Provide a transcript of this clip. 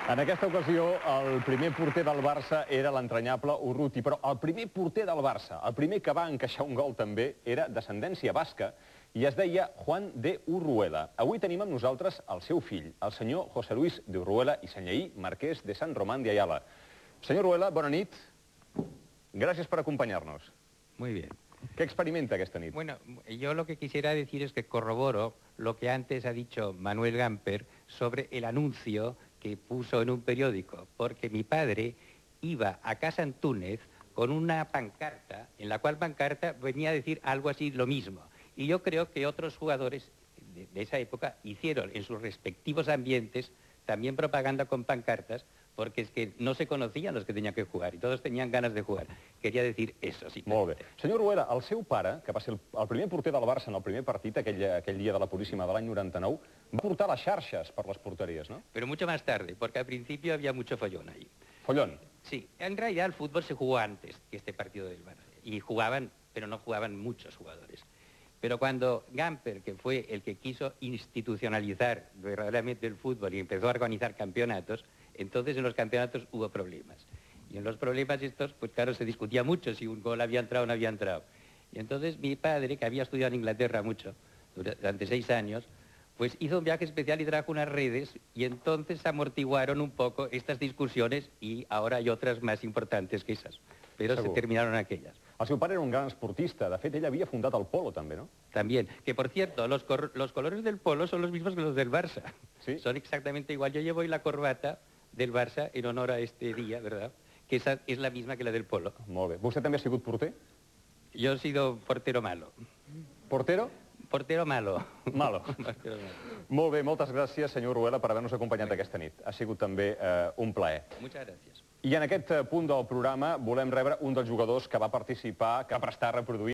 En aquesta ocasió, el primer porter del Barça era l'entranyable Urruti, però el primer porter del Barça, el primer que va encaixar un gol també, era d'ascendència basca i es deia Juan de Urruela. Avui tenim amb nosaltres el seu fill, el senyor José Luis de Urruela i Sanyaí, marquès de Sant Román de Ayala. Senyor Urruela, bona nit. Gràcies per acompanyar-nos. Muy bien. ¿Qué experimenta esta nit? Bueno, yo lo que quisiera decir es que corroboro lo que antes ha dicho Manuel Gamper sobre el anuncio que puso en un periódico, porque mi padre iba a Casa Antúnez con una pancarta, en la cual pancarta venía a decir algo así, lo mismo. Y yo creo que otros jugadores de esa época hicieron en sus respectivos ambientes también propaganda con pancartas, porque es que no se conocían los que tenían que jugar y todos tenían ganas de jugar. Quería decir eso, sí. Molt bé. Senyor Urruela, el seu pare, que va ser el primer porter del Barça en el primer partit, aquell dia de la Puríssima de l'any 99, va portar les xarxes per les porteries, ¿no? Pero mucho más tarde, porque al principio había mucho follón ahí. Follón. Sí, en realidad el fútbol se jugó antes que este partido del Barça. Y jugaban, pero no jugaban muchos jugadores. Pero cuando Gamper, que fue el que quiso institucionalizar verdaderamente el fútbol y empezó a organizar campeonatos, entonces en los campeonatos hubo problemas. Y en los problemas estos, pues claro, se discutía mucho si un gol había entrado o no había entrado. Y entonces mi padre, que había estudiado en Inglaterra mucho, durante 6 años, pues hizo un viaje especial y trajo unas redes y entonces amortiguaron un poco estas discusiones y ahora hay otras más importantes que esas. Pero Segur. se terminaron aquellas. El seu pare era un gran esportista. De fet, ell havia fundat el polo, també, no? También, que por cierto, los colores del polo son los mismos que los del Barça. ¿Sí? Son exactamente igual. Yo llevo hoy la corbata del Barça en honor a este día, ¿verdad? Que esa es la misma que la del polo. Molt bé. Vostè també ha sigut porter? Yo he sido portero malo. Portero? Portero malo. Malo. Portero malo. Molt bé, moltes gràcies, senyor Urruela, per haver-nos acompanyat aquesta nit. Ha sigut també un plaer. Muchas gracias. I en aquest punt del programa volem rebre un dels jugadors que va participar, que va prestar a reproduir